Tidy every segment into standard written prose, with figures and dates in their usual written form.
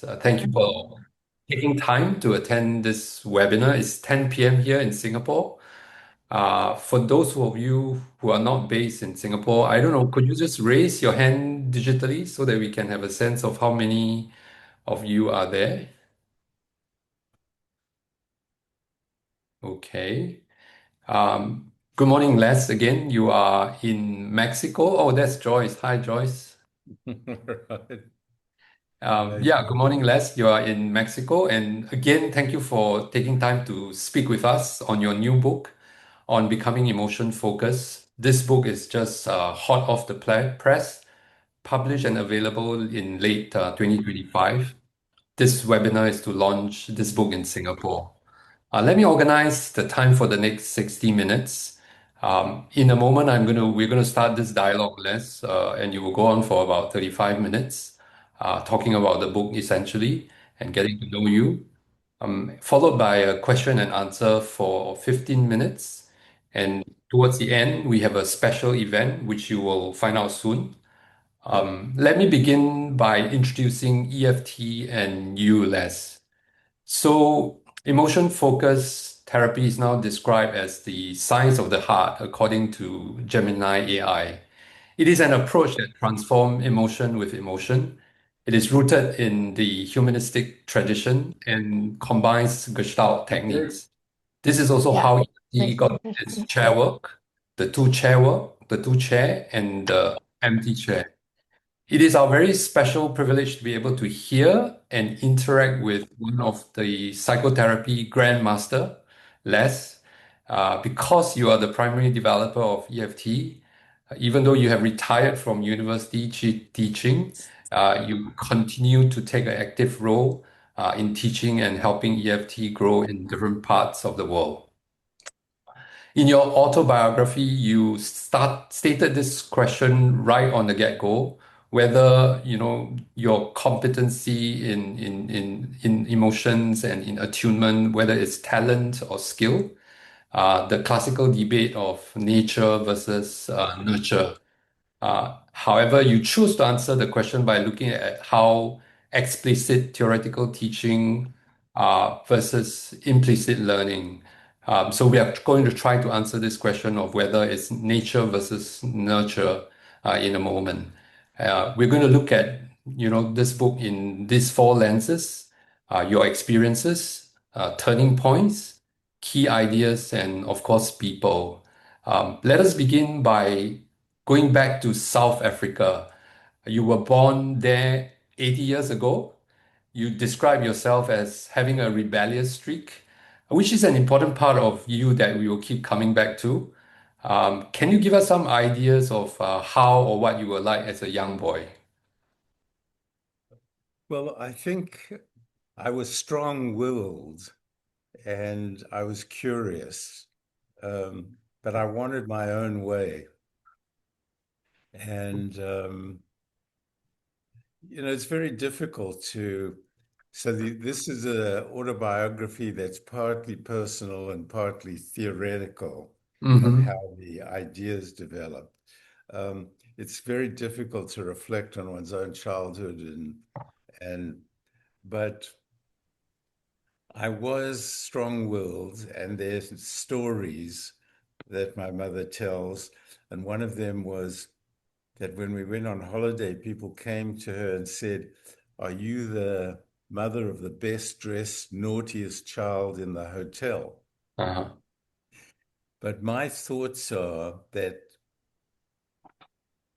Les. Thank you for taking time to attend this webinar. It's 10 p.m. here in Singapore. For those of you who are not based in Singapore, I don't know, could you just raise your hand digitally so that we can have a sense of how many of you are there? Okay. Good morning, Les. Again, you are in Mexico. Oh, that's Joyce. Hi, Joyce. Right. Yeah, good morning, Les. You are in Mexico. And again, thank you for taking time to speak with us on your new book on becoming emotion focused. This book is just hot off the press, published and available in late 2025. This webinar is to launch this book in Singapore. Let me organize the time for the next 60 minutes. In a moment, we're gonna start this dialogue, Les, and you will go on for about 35 minutes, talking about the book essentially and getting to know you, followed by a question and answer for 15 minutes. And towards the end, we have a special event which you will find out soon. Let me begin by introducing EFT and you, Les. So, emotion focused therapy is now described as the science of the heart, according to Gemini AI. It is an approach that transforms emotion with emotion. It is rooted in the humanistic tradition and combines Gestalt techniques. This is also Yeah. how he got its chair work, the two chair, and the empty chair. It is our very special privilege to be able to hear and interact with one of the psychotherapy grandmaster, Les, because you are the primary developer of EFT. Even though you have retired from university teaching, you continue to take an active role in teaching and helping EFT grow in different parts of the world. In your autobiography, you stated this question right on the get-go, whether your competency in emotions and in attunement, whether it's talent or skill, the classical debate of nature versus nurture. However, you choose to answer the question by looking at how explicit theoretical teaching versus implicit learning. So we are going to try to answer this question of whether it's nature versus nurture in a moment. We're going to look at this book in these four lenses: your experiences, turning points, key ideas, and of course, people. Let us begin by going back to South Africa. You were born there 80 years ago. You describe yourself as having a rebellious streak, which is an important part of you that we will keep coming back to. Can you give us some ideas of how or what you were like as a young boy? Well, I think I was strong-willed and I was curious, but I wanted my own way. And, it's very difficult to. This is an autobiography that's partly personal and partly theoretical of Mm-hmm. how the ideas developed. It's very difficult to reflect on one's own childhood and but I was strong-willed, and there's stories that my mother tells, and one of them was that when we went on holiday, people came to her and said, "Are you the mother of the best dressed, naughtiest child in the hotel?" Uh-huh. But my thoughts are that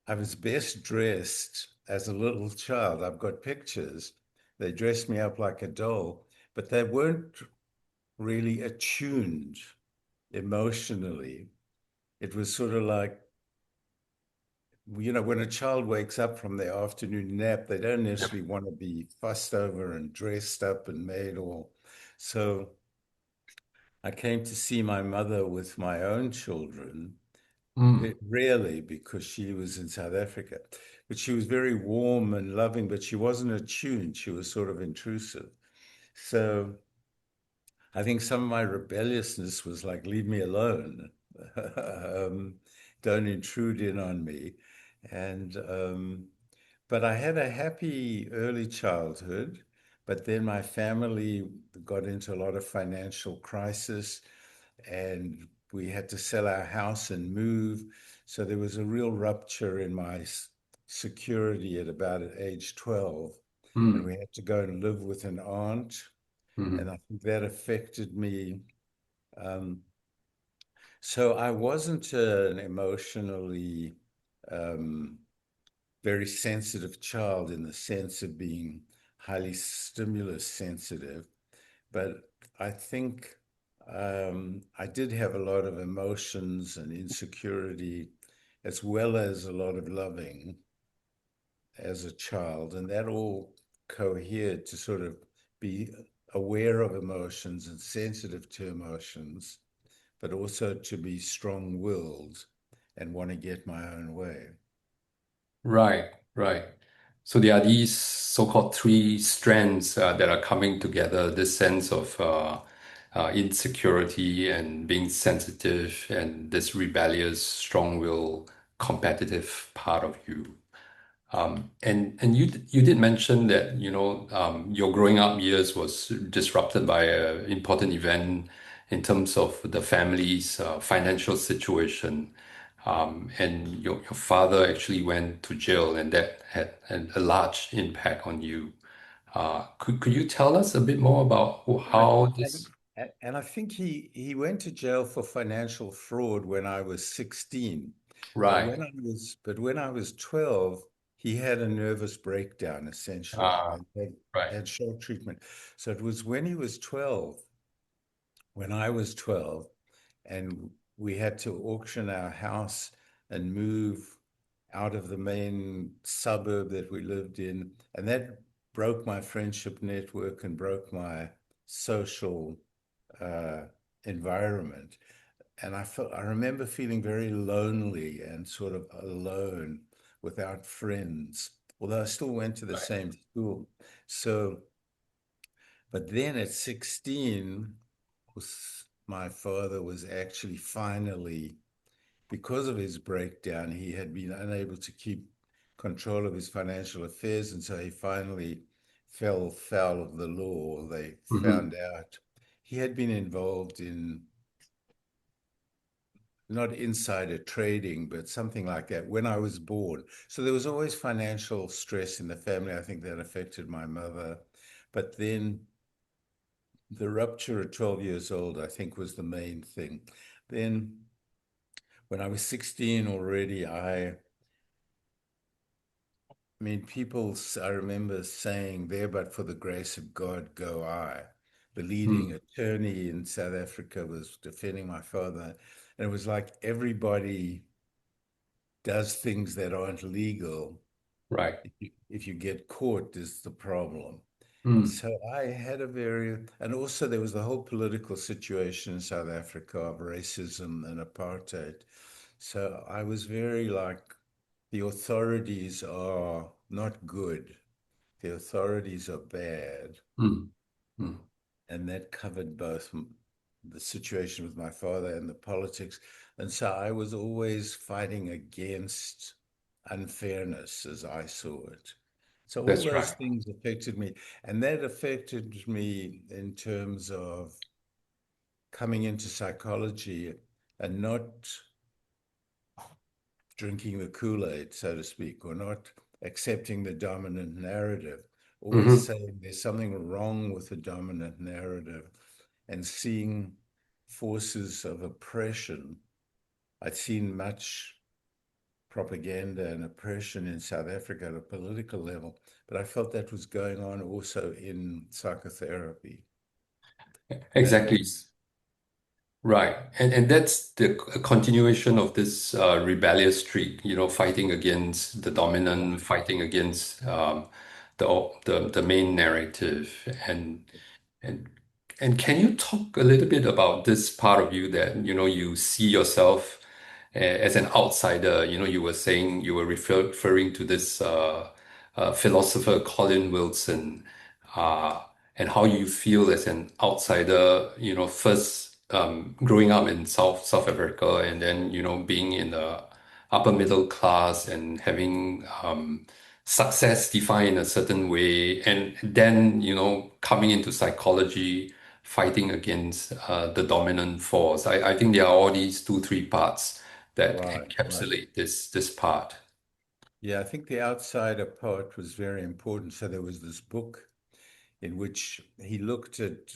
I was best dressed as a little child. I've got pictures. They dressed me up like a doll, but they weren't really attuned emotionally. It was sort of like, when a child wakes up from their afternoon nap, they don't necessarily want to be fussed over and dressed up and made all. So I came to see my mother with my own children, Mm. rarely because she was in South Africa. But she was very warm and loving, but she wasn't attuned. She was sort of intrusive. So I think some of my rebelliousness was like, leave me alone. um, don't intrude in on me. And but I had a happy early childhood. But then my family got into a lot of financial crisis, and we had to sell our house and move. So there was a real rupture in my security at about at age 12. And Mm, we had to go and live with an aunt. And mm. I think that affected me. Um, so I wasn't an emotionally um, very sensitive child in the sense of being highly stimulus sensitive. But I think I did have a lot of emotions and insecurity, as well as a lot of loving as a child. And that all cohered to sort of be aware of emotions and sensitive to emotions, but also to be strong willed and want to get my own way. Right, right. So there are these so-called three strands that are coming together, this sense of insecurity and being sensitive and this rebellious, strong-willed, competitive part of you. And you did mention that, your growing up years was disrupted by an important event in terms of the family's financial situation. And your father actually went to jail, and that had a large impact on you. Could you tell us a bit more about Right. how this? And I think he went to jail for financial fraud when I was 16. Right. But when I was 12, he had a nervous breakdown essentially Uh, and right. had shock treatment. So it was when he was 12, when I was 12, and we had to auction our house and move out of the main suburb that we lived in. And that broke my friendship network and broke my social uh, environment. And I remember feeling very lonely and sort of alone without friends, although I still went to the Right. same school. So, but then at 16, my father was actually finally, because of his breakdown, he had been unable to keep control of his financial affairs. And so he finally fell foul of the law. They Mhm. found out he had been involved in not insider trading, but something like that when I was born. So there was always financial stress in the family. I think that affected my mother. But then the rupture at 12 years old, I think, was the main thing. Then when I was 16 already, I mean, I remember saying, there, but for the grace of God, go I. The leading Mm. attorney in South Africa was defending my father. And it was like everybody does things that aren't legal. Right. If you get caught, is the problem. Mm. So I had and also there was the whole political situation in South Africa of racism and apartheid. So I was very like, the authorities are not good. The authorities are bad. Mm. Mm. And that covered both the situation with my father and the politics. And so I was always fighting against unfairness as I saw it. So all That's those right. things affected me. And that affected me in terms of coming into psychology and not drinking the Kool-Aid, so to speak, or not accepting the dominant narrative, always Hmm. saying there's something wrong with the dominant narrative and seeing forces of oppression. I'd seen much propaganda and oppression in South Africa at a political level, but I felt that was going on also in psychotherapy. And Exactly. Right. And that's the continuation of this rebellious streak, fighting against the dominant, fighting against the main narrative. And and can you talk a little bit about this part of you that, you see yourself as an outsider? You were saying you were referring to this philosopher Colin Wilson, uh, and how you feel as an outsider, first growing up in South Africa and then, being in the upper middle class and having success defined in a certain way, and then, coming into psychology, fighting against the dominant force. I think there are all these two, three parts that Right, right. encapsulate this part. Yeah, I think the outsider part was very important. So there was this book in which he looked at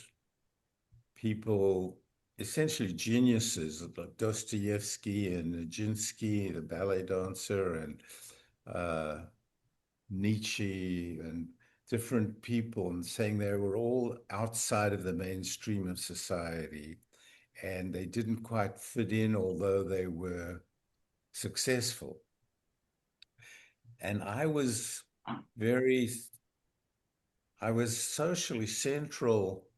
people, essentially geniuses like Dostoevsky and Nijinsky, the ballet dancer, and uh, Nietzsche, and different people, and saying they were all outside of the mainstream of society and they didn't quite fit in, although they were successful. And very I was socially central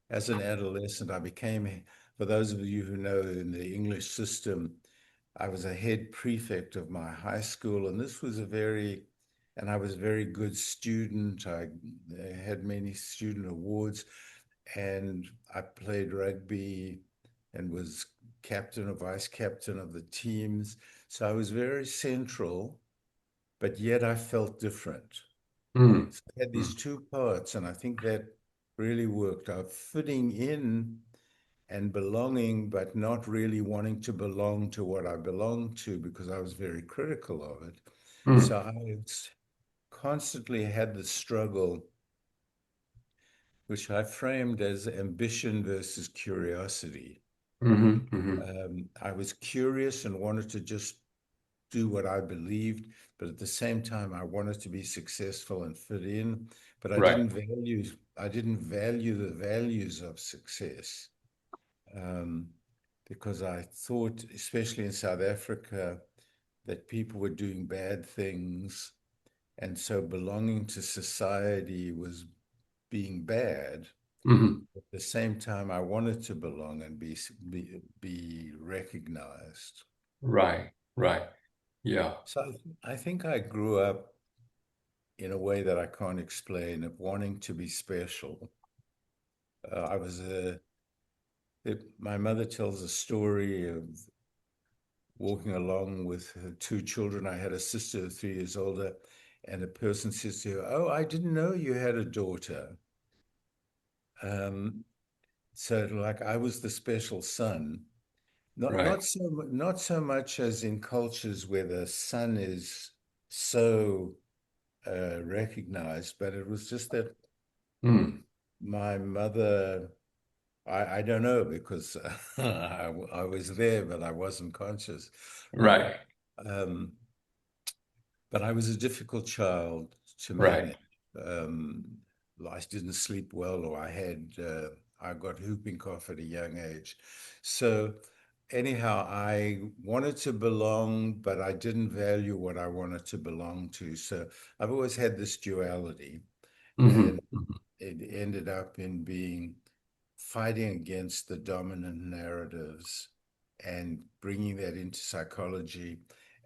as an adolescent. I became, for those of you who know, in the English system, I was a head prefect of my high school, and and I was a very good student. I had many student awards, and I played rugby and was captain or vice captain of the teams. So I was very central, but yet I felt different. Mm, So I had these mm, two parts, and I think that really worked out, fitting in and belonging, but not really wanting to belong to what I belonged to because I was very critical of it. So mm, I constantly had the struggle, which I framed as ambition versus curiosity. mhm, mhm. I was curious and wanted to just do what I believed, but at the same time, I wanted to be successful and fit in. But Right. I didn't value the values of success, um, because I thought, especially in South Africa, that people were doing bad things, and so belonging to society was being bad. Mhm. At the same time, I wanted to belong and be recognized. Right. Right. Yeah. So I think I grew up in a way that I can't explain, of wanting to be special. I was my mother tells a story of walking along with her two children. I had a sister 3 years older, and a person says to her, "Oh, I didn't know you had a daughter." Um, so like I was the special son. Right. Not so much as in cultures where the son is so recognized, but it was just that Mm. my mother, I don't know because I was there, but I wasn't conscious. Uh, Right. um, but I was a difficult child to Right. manage. Um, I didn't sleep well, or I got whooping cough at a young age. So anyhow, I wanted to belong, but I didn't value what I wanted to belong to. So I've always had this duality, Mhm. and it ended up in being fighting against the dominant narratives and bringing that into psychology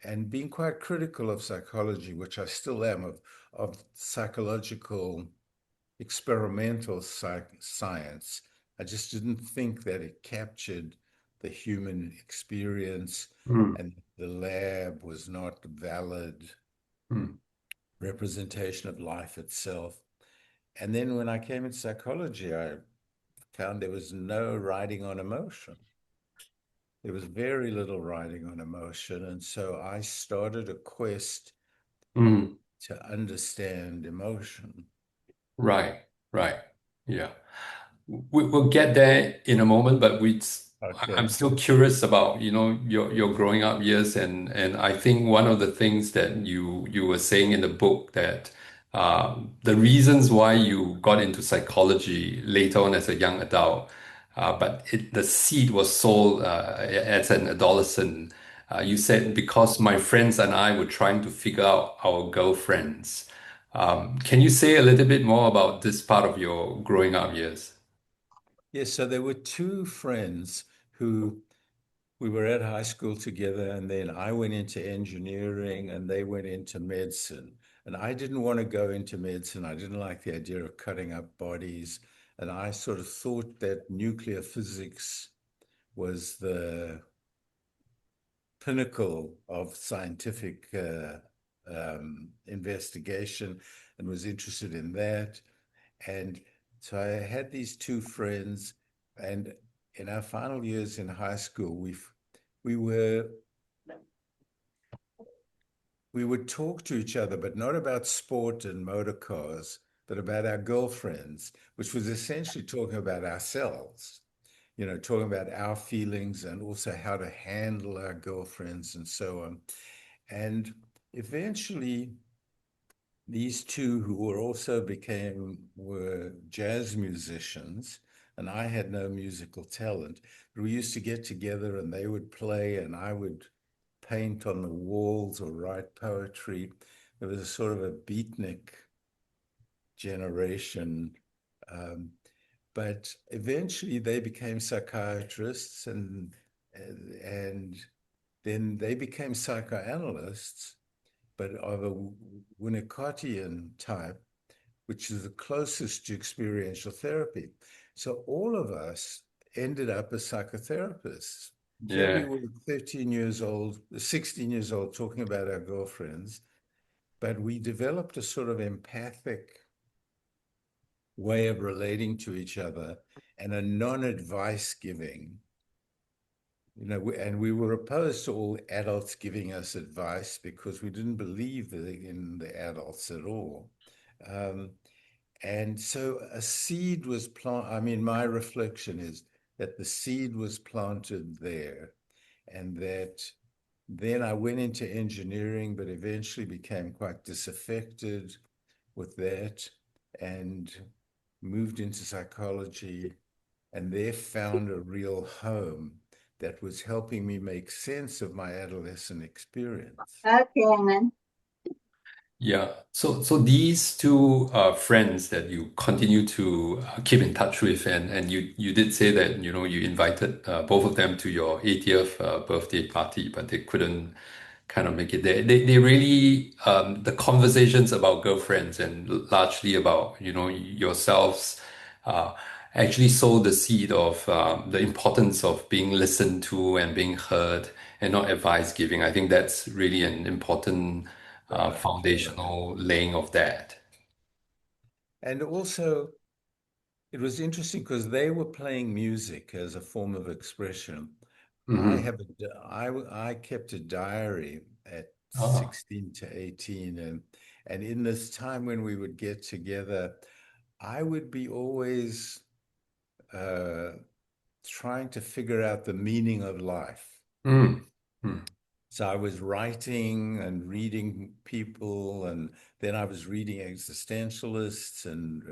and being quite critical of psychology, which I still am, of psychological experimental science. I just didn't think that it captured the human experience, Mm. and the lab was not valid Mm. representation of life itself. And then when I came in psychology, I found there was no writing on emotion. There was very little writing on emotion. And so I started a quest Mm. to understand emotion. Right. Right. Yeah. We'll get there in a moment, but I'm Okay. still curious about, your growing up years, and I think one of the things that you were saying in the book that the reasons why you got into psychology later on as a young adult, but the seed was sold as an adolescent. You said because my friends and I were trying to figure out our girlfriends. Can you say a little bit more about this part of your growing up years? Yes, so there were two friends who we were at high school together, and then I went into engineering and they went into medicine. And I didn't want to go into medicine. I didn't like the idea of cutting up bodies. And I sort of thought that nuclear physics was the pinnacle of scientific investigation and was interested in that. And so I had these two friends, and in our final years in high school, we were we would talk to each other, but not about sport and motor cars, but about our girlfriends, which was essentially talking about ourselves, talking about our feelings and also how to handle our girlfriends and so on. And eventually, these two who were jazz musicians, and I had no musical talent, but we used to get together and they would play and I would paint on the walls or write poetry. There was a sort of a beatnik generation. Um, but eventually they became psychiatrists and then they became psychoanalysts, but of a Winnicottian type, which is the closest to experiential therapy. So all of us ended up as psychotherapists. Here we Yeah. were 13 years old, 16 years old, talking about our girlfriends, but we developed a sort of empathic way of relating to each other and a non-advice giving. And we were opposed to all adults giving us advice because we didn't believe in the adults at all. Um, and so a seed was planted. I mean, my reflection is that the seed was planted there, and that then I went into engineering, but eventually became quite disaffected with that and moved into psychology and there found a real home that was helping me make sense of my adolescent experience. Okay, man. Yeah. So these two friends that you continue to keep in touch with, and you did say that you invited both of them to your 80th birthday party, but they couldn't kind of make it there. They really the conversations about girlfriends and largely about yourselves uh, actually sowed the seed of the importance of being listened to and being heard and not advice giving. I think that's really an important Right, right. foundational laying of that. And also, it was interesting because they were playing music as a form of expression. I Hmm. have I kept a diary at Oh. 16 to 18, and in this time when we would get together, I would be always uh, trying to figure out the meaning of life. Mm. Mm. So I was writing and reading people, and then I was reading existentialists and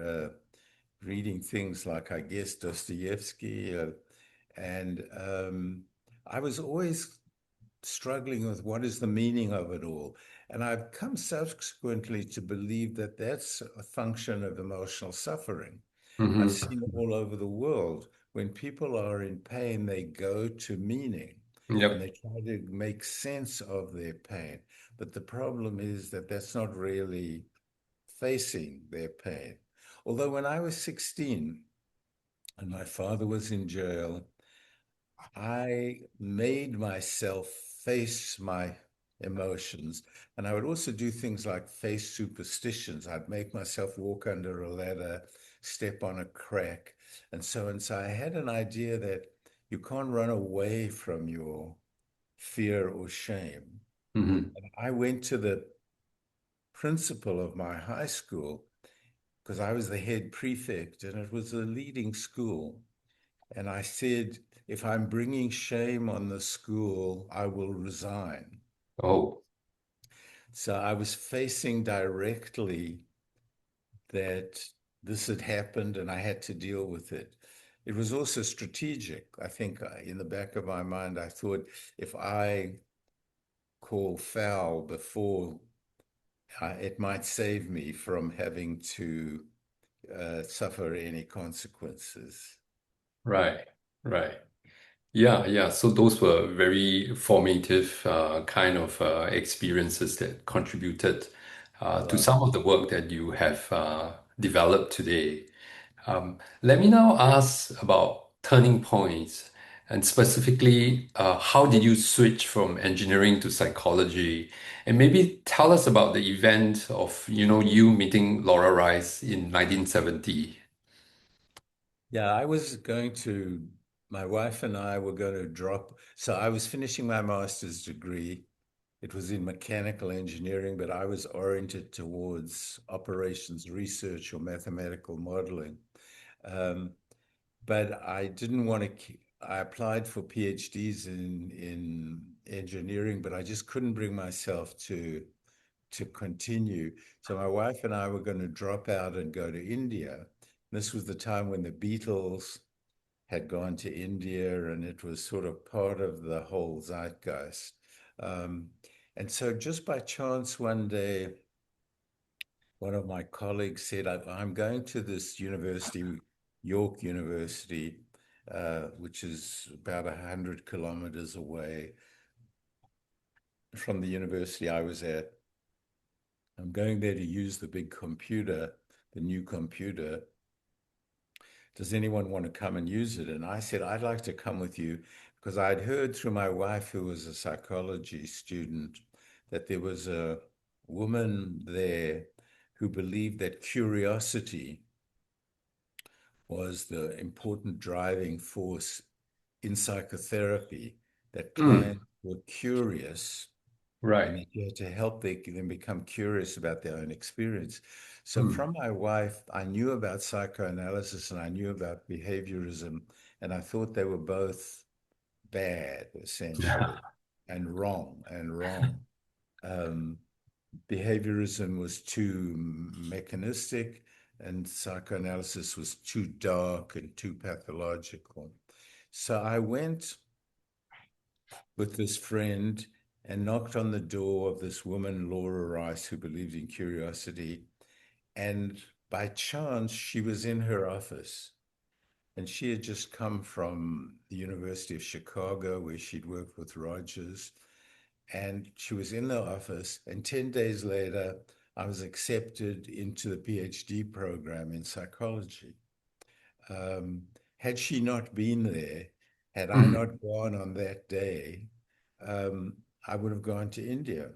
reading things like, I guess, Dostoevsky. And I was always struggling with what is the meaning of it all. And I've come subsequently to believe that that's a function of emotional suffering. I've Hmm. seen all over the world when people are in pain, they go to meaning and they Yep. try to make sense of their pain. But the problem is that that's not really facing their pain. Although when I was 16 and my father was in jail, I made myself face my emotions. And I would also do things like face superstitions. I'd make myself walk under a ladder, step on a crack. And so I had an idea that you can't run away from your fear or shame. Hmm. And I went to the principal of my high school because I was the head prefect and it was a leading school. And I said, if I'm bringing shame on the school, I will resign. Oh, So I was facing directly that this had happened and I had to deal with it. It was also strategic. I think in the back of my mind, I thought if I call foul before, it might save me from having to suffer any consequences. right, right. Yeah, yeah. So those were very formative kind of experiences that contributed to Right. some of the work that you have developed today. Let me now ask about turning points. and specifically, how did you switch from engineering to psychology? And maybe tell us about the event of, you meeting Laura Rice in 1970. Yeah, my wife and I were going to so I was finishing my master's degree. It was in mechanical engineering, but I was oriented towards operations research or mathematical modeling. Um, but I didn't want to. I applied for PhDs in engineering, but I just couldn't bring myself to continue. So my wife and I were going to drop out and go to India. This was the time when the Beatles had gone to India, and it was sort of part of the whole zeitgeist. Um, and so, just by chance, one day, one of my colleagues said, I'm going to this university, York University, which is about 100 kilometers away from the university I was at. I'm going there to use the big computer, the new computer. Does anyone want to come and use it? And I said, I'd like to come with you because I'd heard through my wife, who was a psychology student, that there was a woman there who believed that curiosity was the important driving force in psychotherapy, that Mm, clients were curious and right. that you had to help them become curious about their own experience. So Mm. from my wife, I knew about psychoanalysis and I knew about behaviorism, and I thought they were both bad, essentially, and wrong, and wrong. Um, Behaviorism was too mechanistic, and psychoanalysis was too dark and too pathological. So I went with this friend and knocked on the door of this woman, Laura Rice, who believed in curiosity. And by chance, she was in her office. And she had just come from the University of Chicago, where she'd worked with Rogers. And she was in the office. And 10 days later, I was accepted into the PhD program in psychology. Um, had she not been there, had I Mm. not gone on that day, um, I would have gone to India.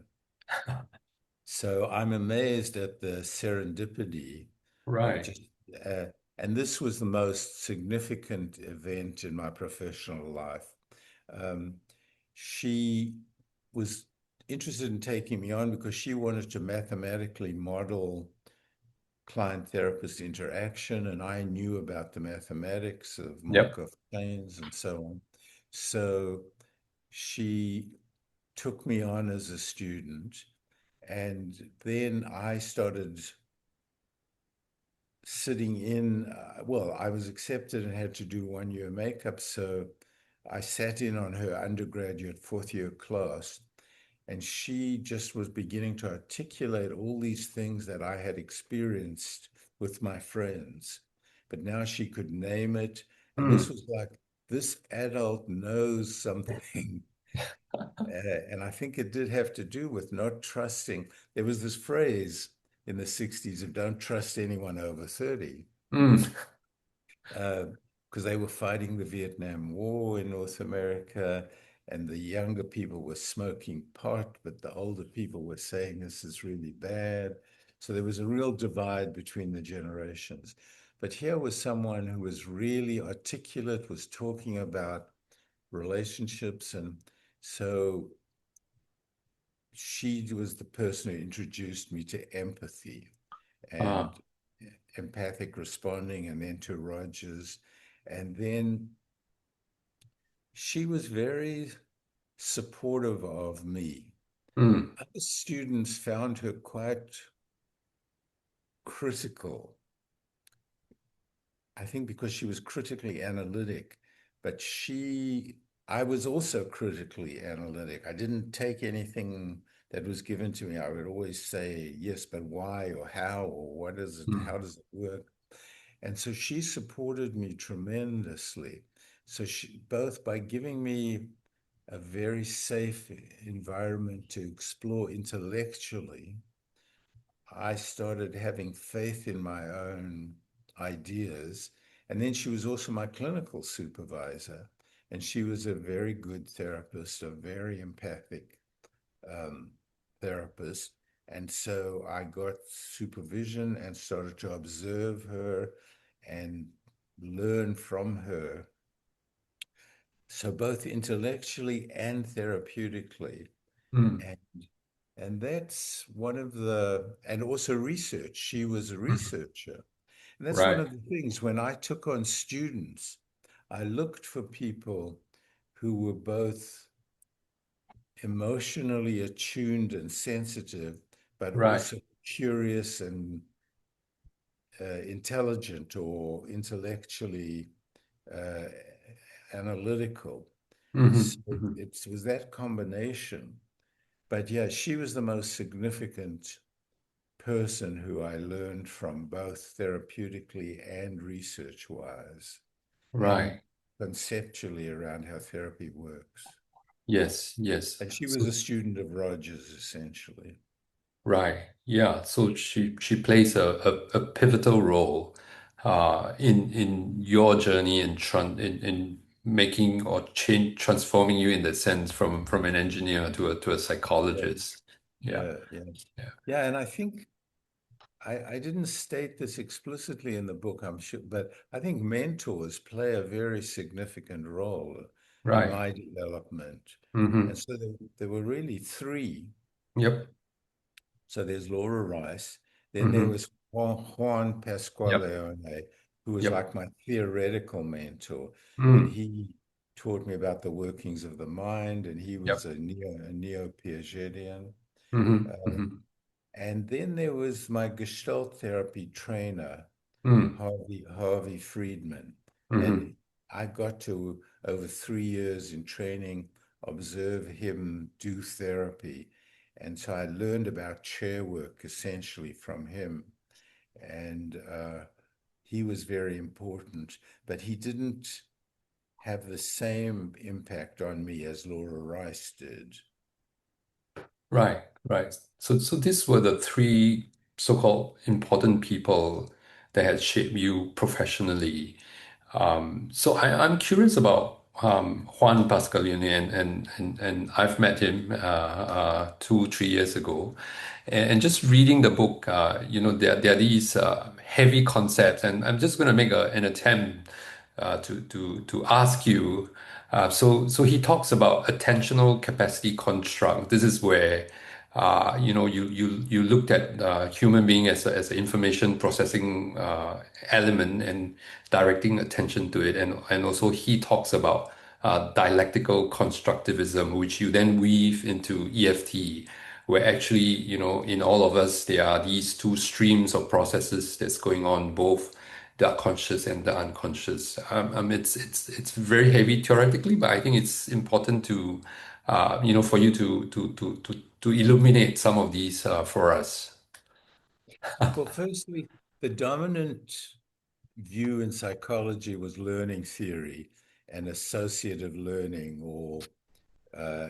So I'm amazed at the serendipity of Right. just, uh, and this was the most significant event in my professional life. Um, she was interested in taking me on because she wanted to mathematically model client therapist interaction, and I knew about the mathematics of Yep. Markov chains and so on. So she took me on as a student, and then I started sitting in. Well, I was accepted and had to do 1 year makeup, so I sat in on her undergraduate fourth year class, and she just was beginning to articulate all these things that I had experienced with my friends. But now she could name it. And this Mm. was like, this adult knows something. And I think it did have to do with not trusting. There was this phrase in the 60s of don't trust anyone over 30. Mm. Because they were fighting the Vietnam War in North America, and the younger people were smoking pot, but the older people were saying this is really bad. So there was a real divide between the generations. But here was someone who was really articulate, was talking about relationships. And so she was the person who introduced me to empathy Ah. and empathic responding, and then to Rogers. And then she was very supportive of me. Mm. Other students found her quite critical, I think because she was critically analytic, but I was also critically analytic. I didn't take anything that was given to me. I would always say, yes, but why or how or what is it? Mm. How does it work? And so she supported me tremendously. So she, both by giving me a very safe environment to explore intellectually, I started having faith in my own ideas. And then she was also my clinical supervisor. and she was a very good therapist, a very empathic um, therapist. And so I got supervision and started to observe her and learn from her. So both intellectually and therapeutically. Mm. And and that's one of the, and also research. She was a Mm. researcher. And that's one Right. of the things when I took on students, I looked for people who were both emotionally attuned and sensitive, but Right. also curious and intelligent or intellectually uh, analytical. So Hmm. it was that combination. But yeah, she was the most significant person who I learned from, both therapeutically and research wise, and Right. conceptually around how therapy works. Yes. Yes. And she was So, a student of Rogers, essentially. right. Yeah. So she plays a pivotal role in your journey in making or change transforming you in that sense from an engineer to a Yeah, psychologist. Yeah. yeah, yeah. Yeah. Yeah, and I think I didn't state this explicitly in the book, I'm sure, but I think mentors play a very significant role in Right. my development. And Hmm. so there were really three. Yep. So there's Laura Rice. Then there Hmm. was Juan Yep. Pasqualeone, who was Yep. like my theoretical mentor. And Mm. he taught me about the workings of the mind, and he was Yep. a neo-Piagetian. Hmm. Um, Hmm. and then there was my Gestalt therapy trainer, Mm. Harvey Friedman. Hmm. And I got to, over 3 years in training, observe him do therapy. And so I learned about chair work essentially from him. And he was very important, but he didn't have the same impact on me as Laura Rice did. Right, right. So these were the three so-called important people that had shaped you professionally. So I'm curious about Juan Pascalini, and I've met him 2, 3 years ago, and just reading the book, there are these heavy concepts, and I'm just going to make an attempt to ask you. So he talks about attentional capacity construct. This is where you looked at human being as an information processing element and directing attention to it, and also he talks about dialectical constructivism, which you then weave into EFT, where actually in all of us there are these two streams of processes that's going on, both the conscious and the unconscious. It's very heavy theoretically, but I think it's important to for you to illuminate some of these for us. Well, firstly, the dominant view in psychology was learning theory and associative learning, or uh,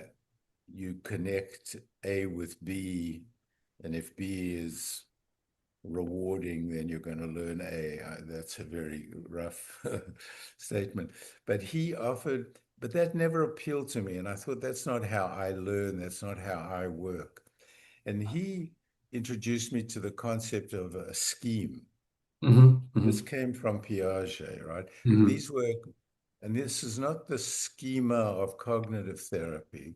you connect A with B, and if B is rewarding, then you're going to learn A. That's a very rough statement. But he offered, but that never appealed to me. And I thought, that's not how I learn, that's not how I work. And he introduced me to the concept of a scheme. Hmm. This Hmm. came from Piaget, right? Hmm. These were, and this is not the schema of cognitive therapy,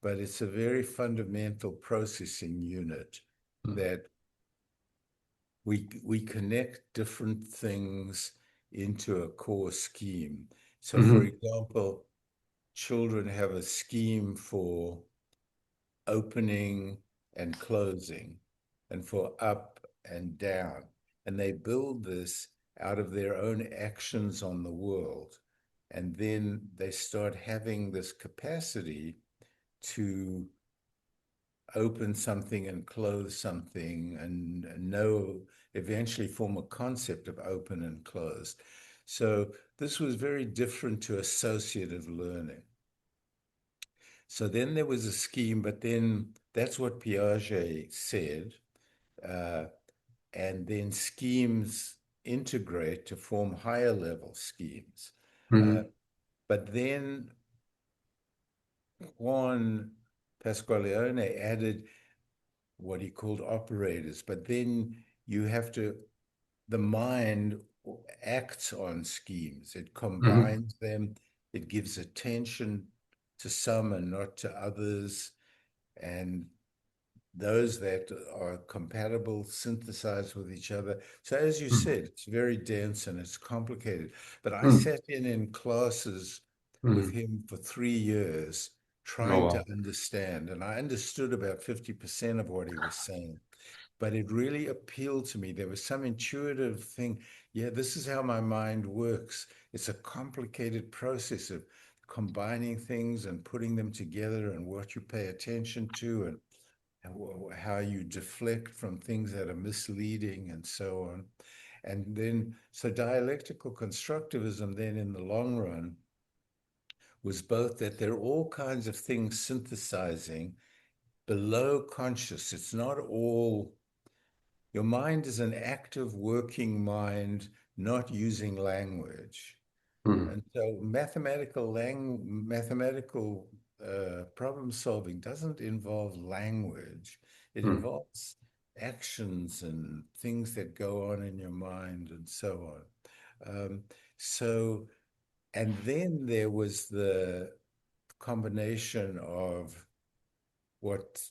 but it's a very fundamental processing unit that we connect different things into a core scheme. So, for Hmm. example, children have a scheme for opening and closing, and for up and down. And they build this out of their own actions on the world. And then they start having this capacity to open something and close something and know, eventually form a concept of open and closed. So this was very different to associative learning. So then there was a scheme, but then that's what Piaget said. Uh, and then schemes integrate to form higher level schemes. Uh, Hmm. But then Juan Pasqualeone added what he called operators. But then you have to, the mind acts on schemes. It Hmm. combines them. It gives attention to some and not to others. And those that are compatible synthesize with each other. So as you Hmm. said, it's very dense and it's complicated. But I Hmm. sat in classes with Hmm. him for 3 years Oh, trying to wow. understand. And I understood about 50% of what he was saying, but it really appealed to me. There was some intuitive thing. Yeah, this is how my mind works. It's a complicated process of combining things and putting them together and what you pay attention to and how you deflect from things that are misleading and so on. And then, so dialectical constructivism, then in the long run, was both that there are all kinds of things synthesizing below conscious. It's not all, your mind is an active working mind, not using language. Hmm. And so mathematical problem solving doesn't involve language. It Hmm. involves actions and things that go on in your mind and so on. So, and then there was the combination of what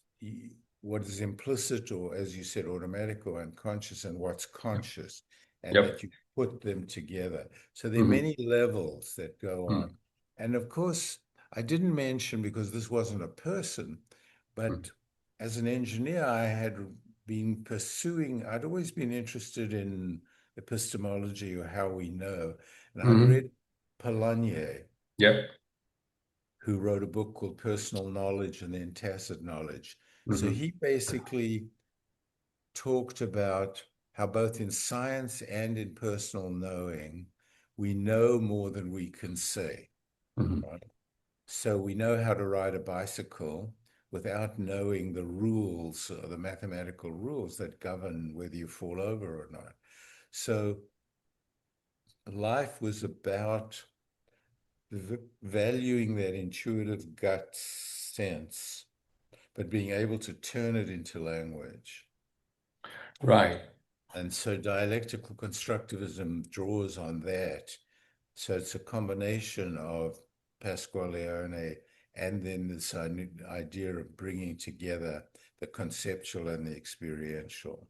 what is implicit or, as you said, automatic or unconscious, and what's conscious, and that Yep. you put them together. So there are Hmm. many levels that go Hmm. on. And of course, I didn't mention, because this wasn't a person, Hmm. but as an engineer, I had been pursuing, I'd always been interested in epistemology, or how we know. And I'd Hmm. read Polanyi, Yep. who wrote a book called Personal Knowledge and then Tacit Knowledge. So Hmm. he basically talked about how both in science and in personal knowing, we know more than we can say, Hmm. right? So we know how to ride a bicycle without knowing the rules, or the mathematical rules that govern whether you fall over or not. So life was about valuing that intuitive gut sense, but being able to turn it into language. Right. And so dialectical constructivism draws on that. So it's a combination of Pasqualeone and then this idea of bringing together the conceptual and the experiential.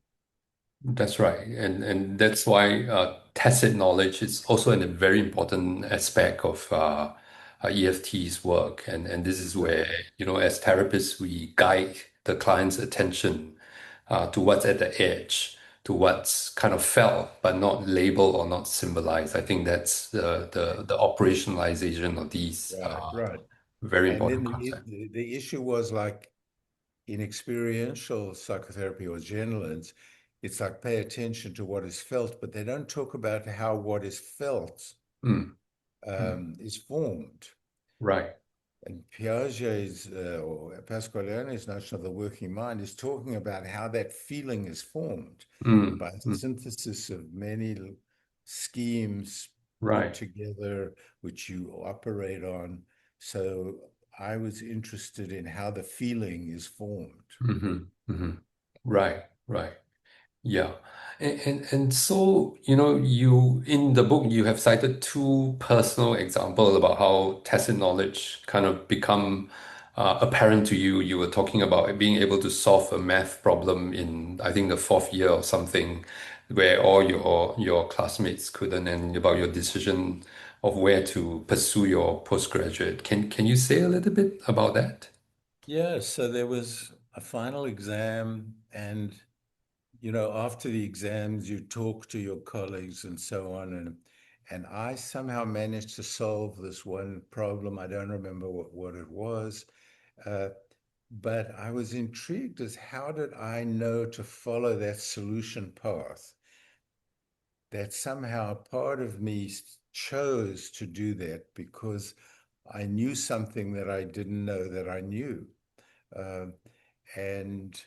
That's right. And that's why tacit knowledge is also a very important aspect of EFT's work. And this is Right, where, as therapists, we guide the client's attention to what's at the edge, to what's kind of felt, but not labeled or not symbolized. I think that's the operationalization of these right, right. very And then important concepts. the issue was like in experiential psychotherapy or generalist, it's like pay attention to what is felt, but they don't talk about how what is felt Mm, mm, is formed. right. And Piaget's or Pasqualeone's notion of the working mind is talking about how that feeling is formed Mm, by mm, synthesis of many schemes put right. together, which you operate on. So I was interested in how the feeling is formed. Hmm. Hmm. Right. Right. Yeah. And so, you in the book you have cited two personal examples about how tacit knowledge kind of become apparent to you. You were talking about being able to solve a math problem in, I think, the fourth year or something, where all your classmates couldn't, and about your decision of where to pursue your postgraduate. Can you say a little bit about that? Yeah, so there was a final exam, and after the exams, you talk to your colleagues and so on, and I somehow managed to solve this one problem. I don't remember what it was, uh, but I was intrigued as how did I know to follow that solution path? That somehow part of me chose to do that because I knew something that I didn't know that I knew. Uh, and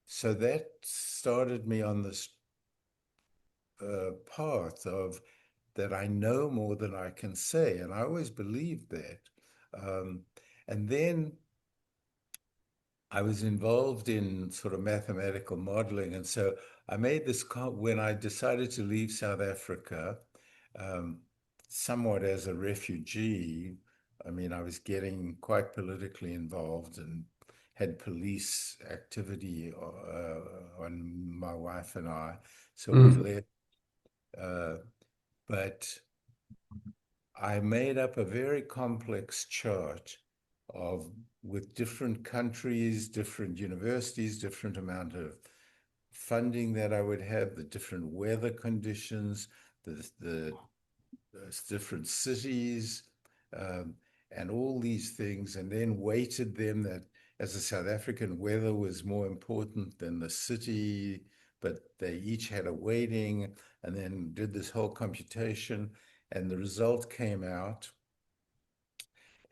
so that started me on this path of that I know more than I can say. And I always believed that. Um, and then I was involved in sort of mathematical modeling. And so I made this, when I decided to leave South Africa, um, somewhat as a refugee. I mean, I was getting quite politically involved and had police activity on my wife and I. So we Mm. left. Uh, but I made up a very complex chart of with different countries, different universities, different amount of funding that I would have, the different weather conditions, the different cities, um, and all these things, and then weighted them that as a South African, weather was more important than the city, but they each had a weighting, and then did this whole computation, and the result came out.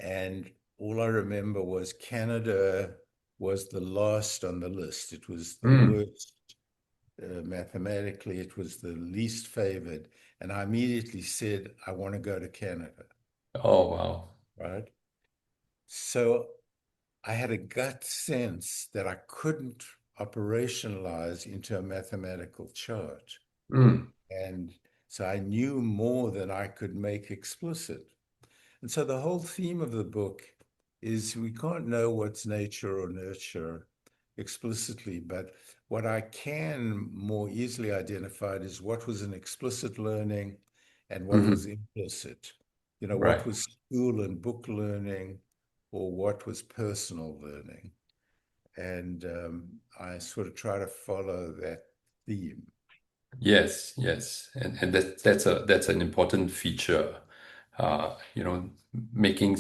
And all I remember was Canada was the last on the list. It was the Mm. worst. Mathematically, it was the least favored. And I immediately said, I want to go to Canada, Oh, wow. right? So I had a gut sense that I couldn't operationalize into a mathematical chart. Mm. And so I knew more than I could make explicit. And so the whole theme of the book is we can't know what's nature or nurture explicitly, but what I can more easily identify is what was an explicit learning and what was Hmm. implicit. Right. What was school and book learning or what was personal learning. And I sort of try to follow that theme. Yes, yes. And that's an important feature. You know, making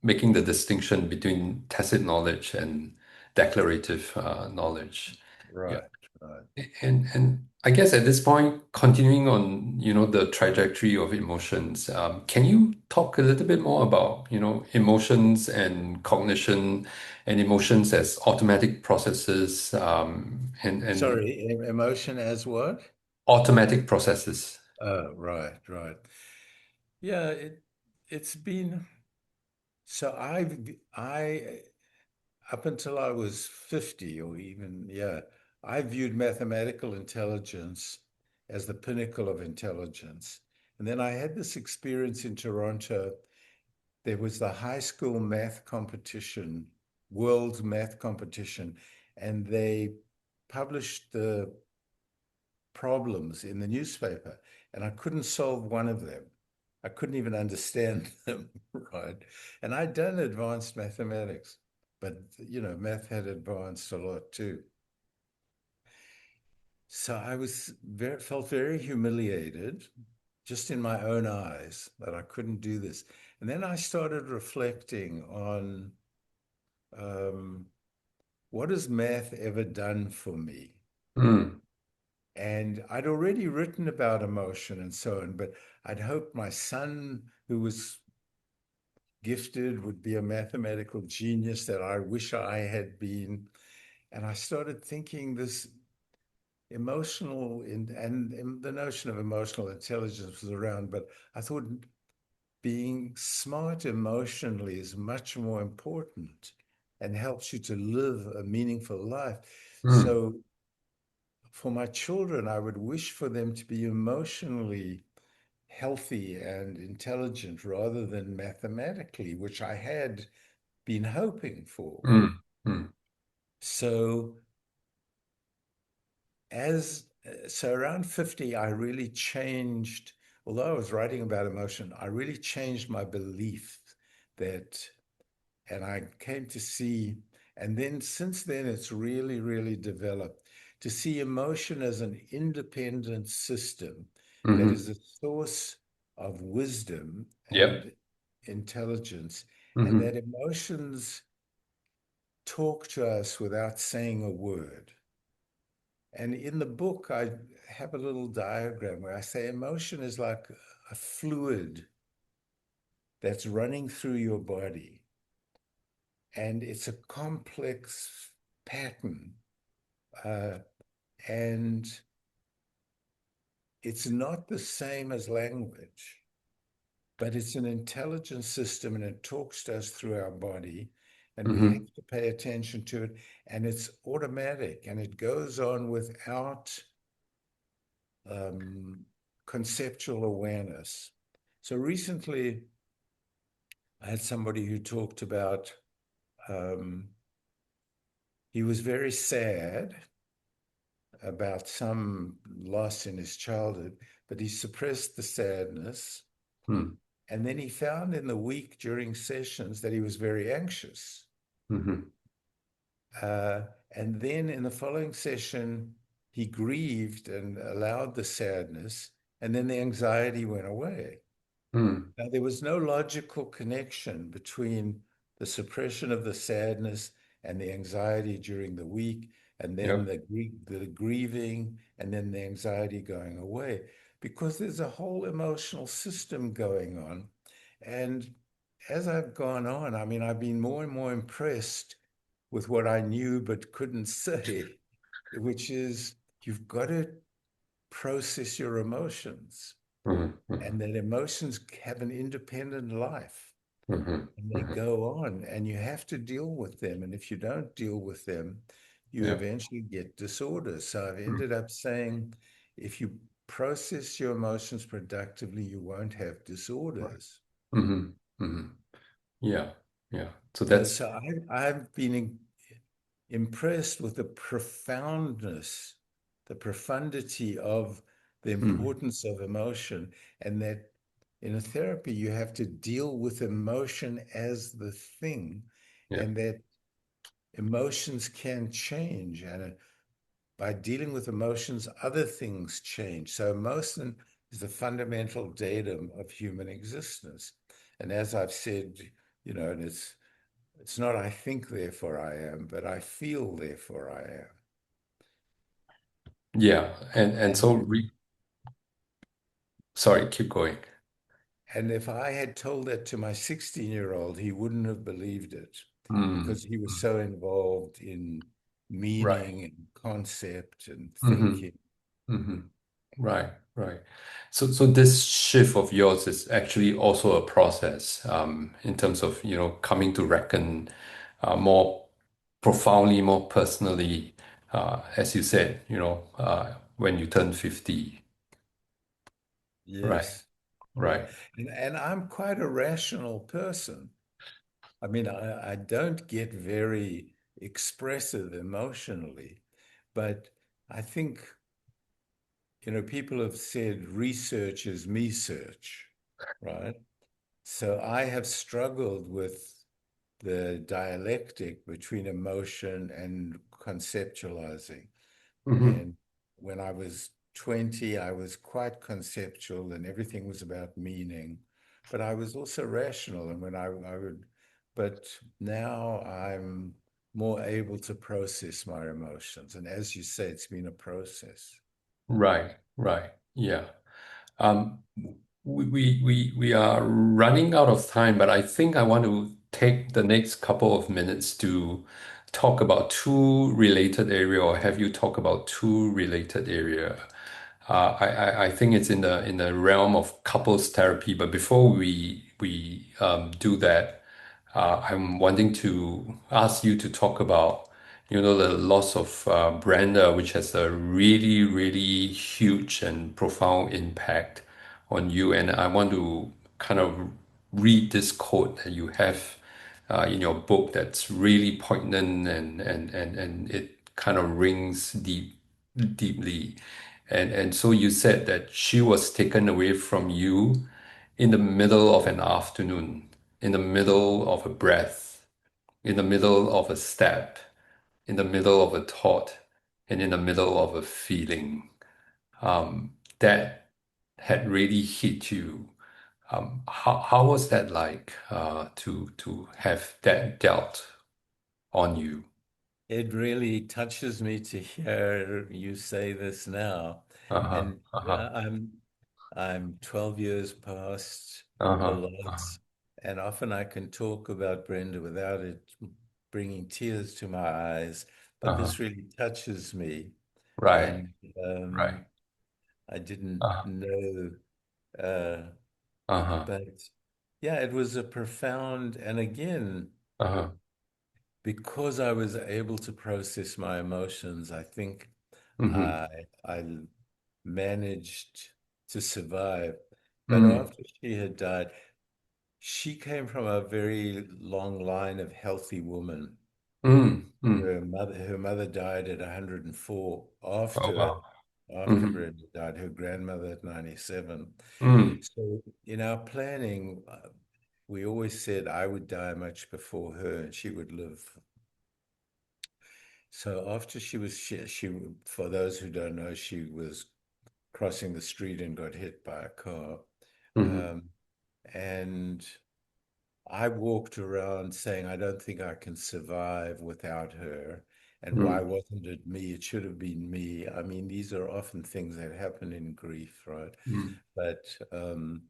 making the distinction between tacit knowledge and declarative knowledge. Yeah. Right, right. And I guess at this point, continuing on, the trajectory of emotions, can you talk a little bit more about, emotions and cognition and emotions as automatic processes, and Sorry, emotion as what? automatic processes? Oh, right, right. Yeah, it's been so I up until I was 50 or even yeah, I viewed mathematical intelligence as the pinnacle of intelligence. And then I had this experience in Toronto. There was the high school math competition, world math competition, and they published the problems in the newspaper, and I couldn't solve one of them. I couldn't even understand them, right? And I'd done advanced mathematics, but math had advanced a lot too. So felt very humiliated, just in my own eyes, that I couldn't do this. And then I started reflecting on um, what has math ever done for me? Mm, And I'd already written about emotion and so on, but I'd hoped my son, who was gifted, would be a mathematical genius that I wish I had been. And I started thinking this and the notion of emotional intelligence was around, but I thought being smart emotionally is much more important and helps you to live a meaningful life. mm, So for my children, I would wish for them to be emotionally healthy and intelligent rather than mathematically, which I had been hoping for. mm, mm, So so around 50, I really changed, although I was writing about emotion, I really changed my belief that, and I came to see, and then since then, it's really, really developed to see emotion as an independent system that hmm. is a source of wisdom Yep. and intelligence, and Hmm. that emotions talk to us without saying a word. And in the book, I have a little diagram where I say emotion is like a fluid that's running through your body. And it's a complex pattern. Uh, and it's not the same as language, but it's an intelligent system and it talks to us through our body. And we Hmm. have to pay attention to it. And it's automatic and it goes on without um, conceptual awareness. So recently, I had somebody who talked about um, he was very sad about some loss in his childhood, but he suppressed the sadness. Hmm. And then he found in the week during sessions that he was very anxious. Hmm. Uh, and then in the following session, he grieved and allowed the sadness, and then the anxiety went away. Hmm. Now, there was no logical connection between the suppression of the sadness and the anxiety during the week, and then Yep. the grieving, and then the anxiety going away, because there's a whole emotional system going on. And as I've gone on, I mean, I've been more and more impressed with what I knew but couldn't say, which is you've got to process your emotions Hmm. Hmm. and that emotions have an independent life Hmm. and they Hmm. go on and you have to deal with them. And if you don't deal with them, you Yeah. eventually get disorders. So I've ended up saying if you process your emotions productively, you won't have disorders. Hmm. Hmm. Yeah. Yeah. So So, that's. I've been impressed with the profoundness, the profundity of the Mm. importance of emotion, and that in a therapy, you have to deal with emotion as the thing, Yeah. and that emotions can change. And by dealing with emotions, other things change. So, emotion is the fundamental datum of human existence. And as I've said, and it's not I think, therefore I am, but I feel, therefore I Yeah. And am. so sorry, keep going. And if I had told that to my 16-year-old, he wouldn't have believed it Mm. because he was Mm. so involved in Right. meaning and concept and Hmm. thinking. Hmm. Right. Right. So this shift of yours is actually also a process, in terms of, coming to reckon, more profoundly, more personally, as you said, when you turn 50. Right. Yes. Yeah. Right. And I'm quite a rational person. I mean, I don't get very expressive emotionally, but I think, people have said research is me search, right? So I have struggled with the dialectic between emotion and conceptualizing. Hmm. And when I was 20, I was quite conceptual and everything was about meaning, but I was also rational. And but now I'm more able to process my emotions. And as you say, it's been a process. Right. Right. Yeah. Um, we are running out of time, but I think I want to take the next couple of minutes to talk about two related area, or have you talk about two related area. I think it's in the realm of couples therapy, but before we do that, I'm wanting to ask you to talk about, the loss of Brenda, which has a really, really huge and profound impact on you. And I want to kind of read this quote that you have in your book that's really poignant and it kind of rings deeply. And so you said that she was taken away from you in the middle of an afternoon, in the middle of a breath, in the middle of a step, in the middle of a thought, and in the middle of a feeling. That had really hit you. How was that like, to have that dealt on you? It really touches me to hear you say this now. Uh-huh. And Uh-huh. I'm 12 years past the Uh-huh. Uh-huh. loss, and often I can talk about Brenda without it bringing tears to my eyes, but Uh-huh. this really touches me. Right. And Right. I didn't Uh, know. Uh, uh-huh. but yeah, it was a profound, and again, Uh-huh. because I was able to process my emotions, I think Mm-hmm. I I managed to survive. But Mm, after she had died, she came from a very long line of healthy women. mm, mm. Her mother died at 104 Oh, wow. after Mm-hmm. Brenda died, her grandmother at 97. Mm, So in our planning, we always said I would die much before her and she would live. So after she, for those who don't know, she was crossing the street and got hit by a car. mm-hmm. Um, and I walked around saying, I don't think I can survive without her. And why Mm, wasn't it me? It should have been me. I mean, these are often things that happen in grief, right? mm, But mm.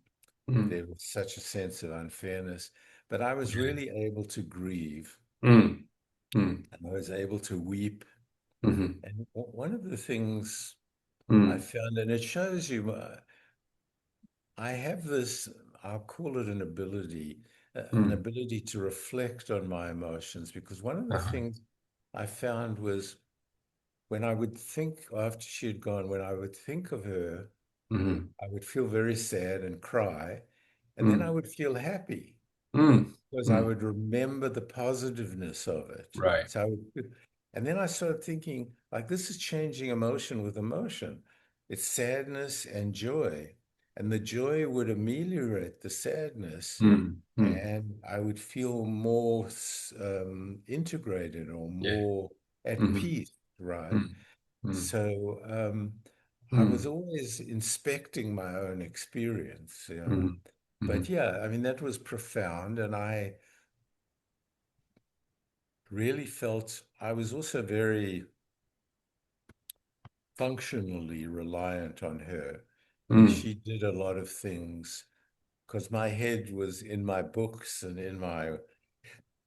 there was such a sense of unfairness. But I was really able to grieve Mm, mm, and I was able to weep. mm-hmm. And one of the things I Mm, found, and it shows you, I have this, I'll call it an mm, ability to reflect on my emotions, because one of the uh-huh. things I found was when I would think after she had gone, when I would think of her, Mm-hmm. I would feel very sad and cry, and then I Mm, would feel happy mm, because I mm. would remember the positiveness of it. Right. So I would, and then I started thinking, like, this is changing emotion with emotion. It's sadness and joy. And the joy would ameliorate the sadness, Mm, mm. and I would feel more integrated or Yeah. more at Mm-hmm. peace, right? Mm, mm, So I was mm, always inspecting my own experience, you know. mm, But mm, yeah, I mean, that was profound. And I really felt I was also very functionally reliant on her. I mean, mm, she did a lot of things because my head was in my books and in my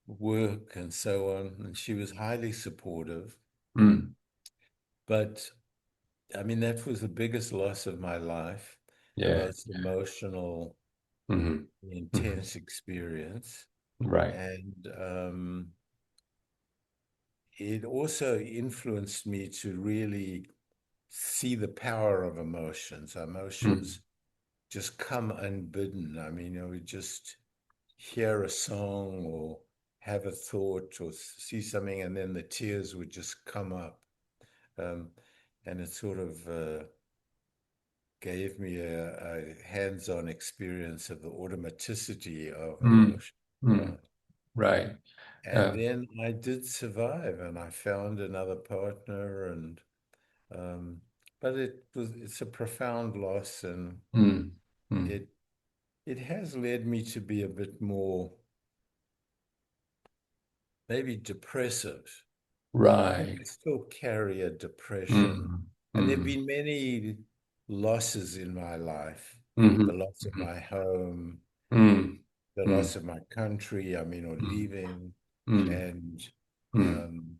work and so on. And she was highly supportive. mm. But I mean, that was the biggest loss of my life, the Yeah. most emotional, Mm-hmm. Mm-hmm. intense experience. Right. And it also influenced me to really see the power of emotions. Mm, Emotions just come unbidden. I mean, we just hear a song or have a thought or see something, and then the tears would just come up. Um, and it sort of gave me a hands-on experience of the automaticity of mm, emotion. mm. Right. Right. And then I did survive, and I found another partner, and um, but it's a profound loss, and Mm, mm. it it has led me to be a bit more maybe depressive. I think Right. I still carry a depression, Mm, and there have mm, been many losses in my life, mm-hmm. the loss of my home, Mm, the mm, loss of my country, I mean, or mm, leaving. mm, And mm. um,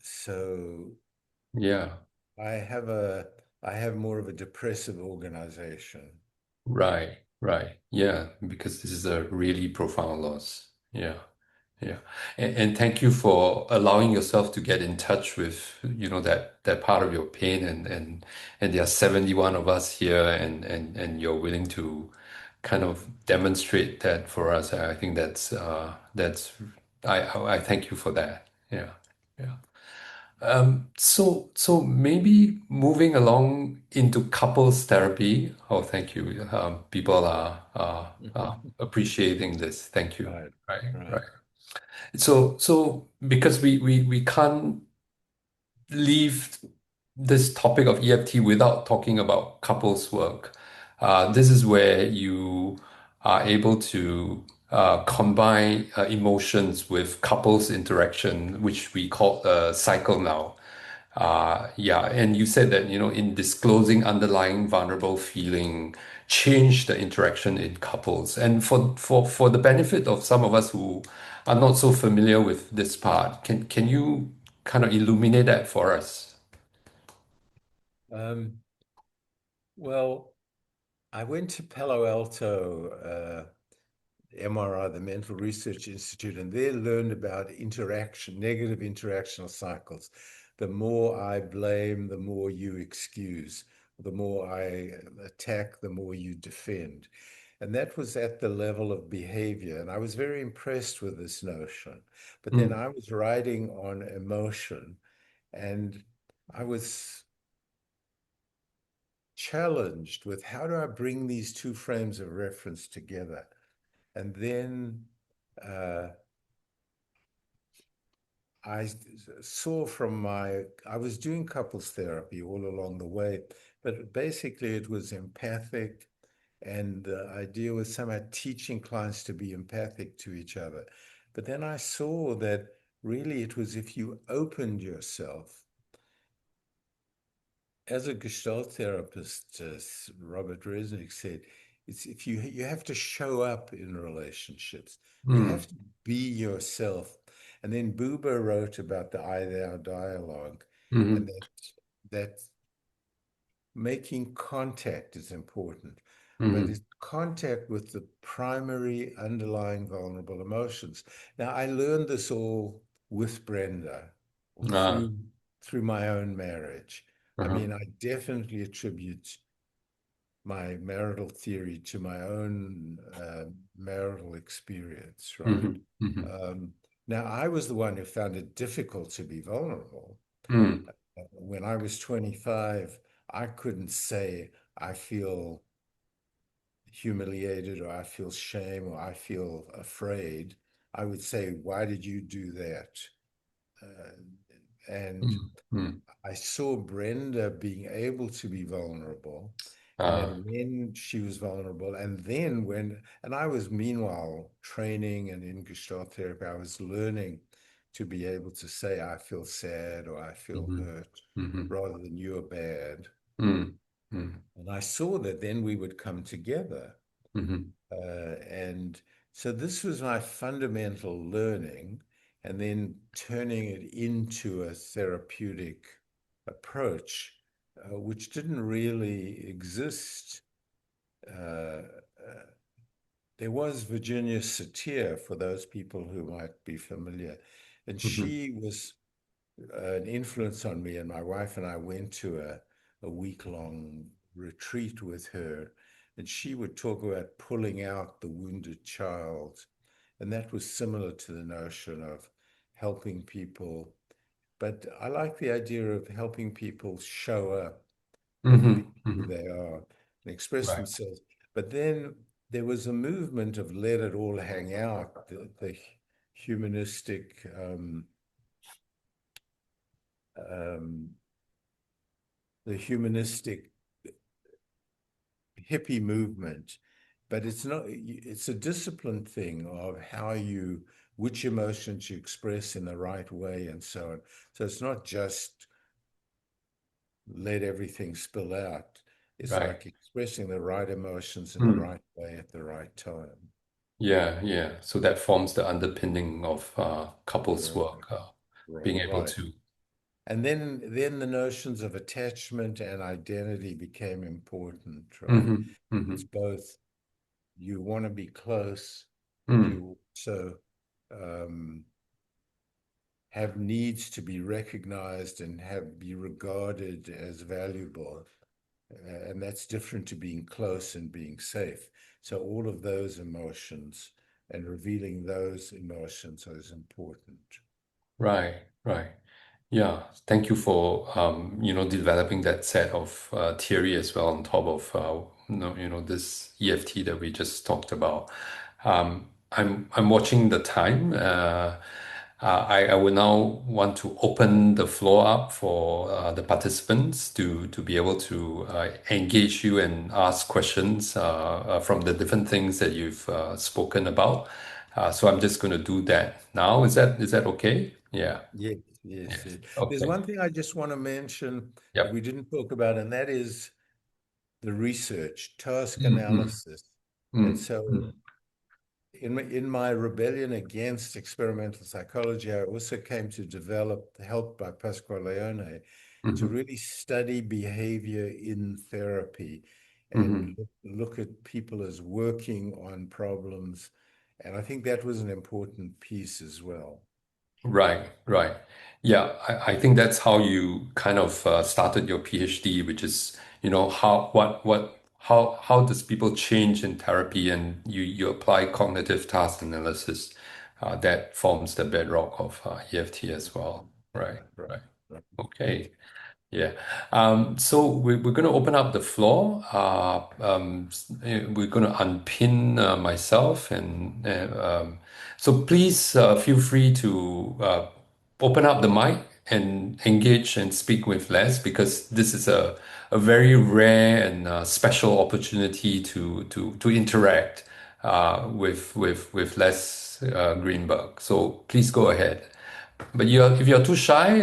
so Yeah. I I have more of a depressive organization. Right. Right. Yeah. Because this is a really profound loss. Yeah. Yeah. And thank you for allowing yourself to get in touch with, that part of your pain and there are 71 of us here and you're willing to kind of demonstrate that for us. I think that's I thank you for that. Yeah. Yeah. So maybe moving along into couples therapy. Oh, thank you. People are appreciating this. Thank you. Right, Right, right. right. So because we can't leave this topic of EFT without talking about couples work. This is where you are able to combine emotions with couples interaction, which we call cycle now. Yeah, and you said that, in disclosing underlying vulnerable feeling, change the interaction in couples. And for the benefit of some of us who are not so familiar with this part, can you kind of illuminate that for us? Um, well, I went to Palo Alto, MRI, the Mental Research Institute, and there learned about interaction, negative interactional cycles. The more I blame, the more you excuse. The more I attack, the more you defend. And that was at the level of behavior. And I was very impressed with this notion. But then Mm, I was writing on emotion, and I was challenged with how do I bring these two frames of reference together? And then uh, I saw from I was doing couples therapy all along the way, but basically it was empathic. And the idea was somehow teaching clients to be empathic to each other. But then I saw that really it was if you opened yourself as a Gestalt therapist, as Robert Resnick said, it's if you have to show up in relationships, you have mm, to be yourself. And then Buber wrote about the I thou dialogue, and mhm, that making contact is important, but mhm. it's contact with the primary underlying vulnerable emotions. Now, I learned this all with Brenda or Ah, through my own marriage. I uh-huh. mean, I definitely attribute my marital theory to my own marital experience, right? Mhm, mhm, Um, Now, I was the one who found it difficult to be vulnerable. mm, When I was 25, I couldn't say I feel humiliated or I feel shame or I feel afraid. I would say, why did you do that? Uh, and mm, mm. I saw Brenda being able to be vulnerable. And Ah, then when she was vulnerable, and then and I was meanwhile training and in Gestalt therapy, I was learning to be able to say, I feel sad or I feel mhm, hurt mhm, rather than you're bad. mm, mm, And I saw that then we would come together. mhm, And so this was my fundamental learning, and then turning it into a therapeutic approach, which didn't really exist. Uh, uh, there was Virginia Satir, for those people who might be familiar, and mhm, she was an influence on me. And my wife and I went to a week-long retreat with her, and she would talk about pulling out the wounded child. And that was similar to the notion of helping people. But I like the idea of helping people show up and be mhm, who mhm. they are and express Right. themselves. But then there was a movement of let it all hang out, the humanistic um, the humanistic hippie movement, but it's not, it's a disciplined thing of how you, which emotions you express in the right way and so on. So it's not just let everything spill out. It's Right. like expressing the right emotions in the Mm. right way at the right time. Yeah, yeah. So that forms the underpinning of couples Right, work, right, being able right. to. And then the notions of attachment and identity became important, right? Hmm, It's hmm, both you want to be close, but mm. you also um, have needs to be recognized and have be regarded as valuable. And that's different to being close and being safe. So all of those emotions and revealing those emotions is important. Right, right. Yeah, thank you for developing that set of theory as well on top of this EFT that we just talked about. I'm watching the time. I will now want to open the floor up for the participants to be able to engage you and ask questions from the different things that you've spoken about. So I'm just going to do that now. Is that okay? Yeah. Yes, yes, Yes. yes. There's Okay. one thing I just want to mention that we Yep. didn't talk about, and that is the research, task Mm, mm, analysis. And mm, so mm, in my rebellion against experimental psychology, I also came to develop, helped by Pasquale Leone, to Hmm. really study behavior in therapy Hmm. and look at people as working on problems. And I think that was an important piece as well. Right, right. Yeah, I think that's how you kind of started your PhD, which is, how does people change in therapy, and you apply cognitive task analysis, that forms the bedrock of EFT as well. Right, Right, right. right. Okay. Yeah. So we're going to open up the floor. We're going to unpin myself, and so please feel free to open up the mic and engage and speak with Les, because this is a very rare and special opportunity to interact with Les Greenberg. So please go ahead. But if you're too shy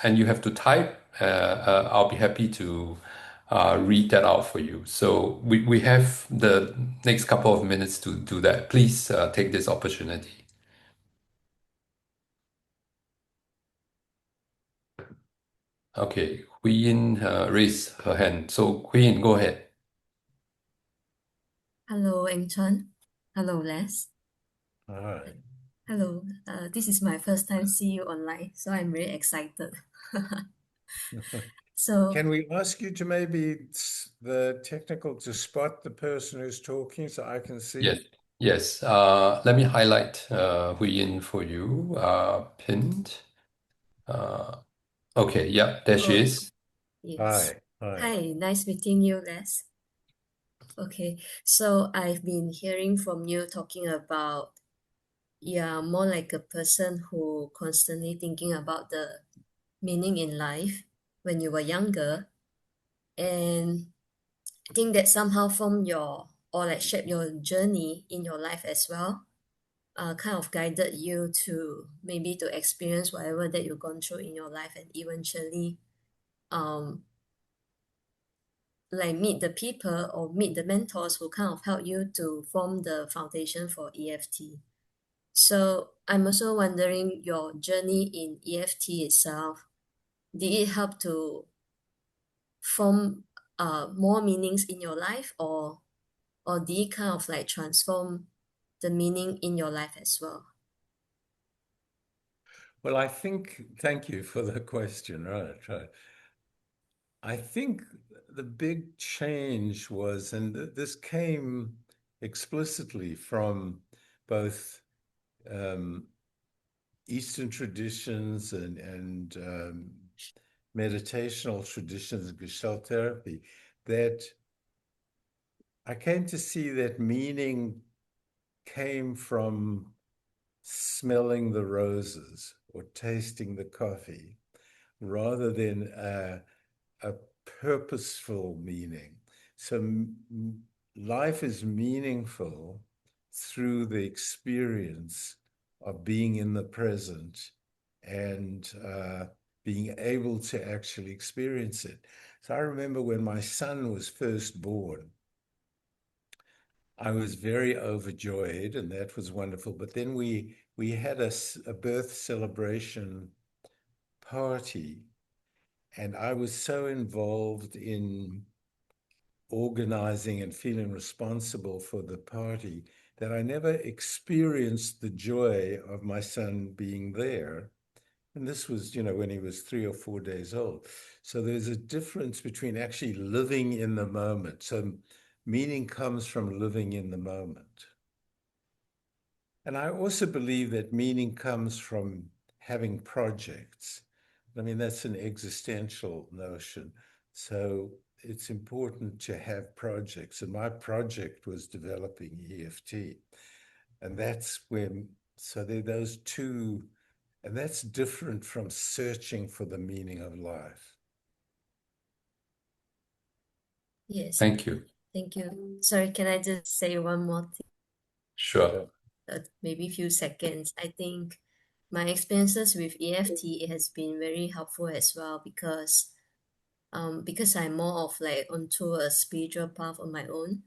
and you have to type, I'll be happy to read that out for you. So we have the next couple of minutes to do that. Please take this opportunity. Okay, Queen raised her hand. So Queen, go ahead. Hello, Chun. Hello, Les. All right. Hello. This is my first time see you online, so I'm really excited. So, Can we ask you to maybe the technical to spot the person who's talking so I can Yes, see? yes. Let me highlight Huyin for you. Pinned. Uh, okay, yeah, there she oh, is. yes. Hi, hi. Hi, nice meeting you, Les. Okay, so I've been hearing from you talking about you're more like a person who constantly thinking about the meaning in life when you were younger, and I think that somehow formed your or like shaped your journey in your life as well. Kind of guided you to maybe to experience whatever that you've gone through in your life and eventually um like meet the people or meet the mentors who kind of help you to form the foundation for EFT. So I'm also wondering your journey in EFT itself, did it help to form more meanings in your life, or did it kind of like transform the meaning in your life as well? Well, I think, thank you for the question. Right, right. I think the big change was, and this came explicitly from both um, Eastern traditions and meditational traditions of Gestalt therapy, that I came to see that meaning came from smelling the roses or tasting the coffee rather than a purposeful meaning. So life is meaningful through the experience of being in the present and being able to actually experience it. So I remember when my son was first born, I was very overjoyed, and that was wonderful. But then we had a birth celebration party, and I was so involved in organizing and feeling responsible for the party that I never experienced the joy of my son being there. And this was, when he was 3 or 4 days old. So there's a difference between actually living in the moment. So meaning comes from living in the moment. And I also believe that meaning comes from having projects. I mean, that's an existential notion. So it's important to have projects. And my project was developing EFT. And that's when, so there are those two, and that's different from searching for the meaning of life. Yes, Thank you. thank you. Sorry, can I just say one more thing? Sure. Maybe few seconds. I think my experiences with EFT, it has been very helpful as well because I'm more of like onto a spiritual path on my own.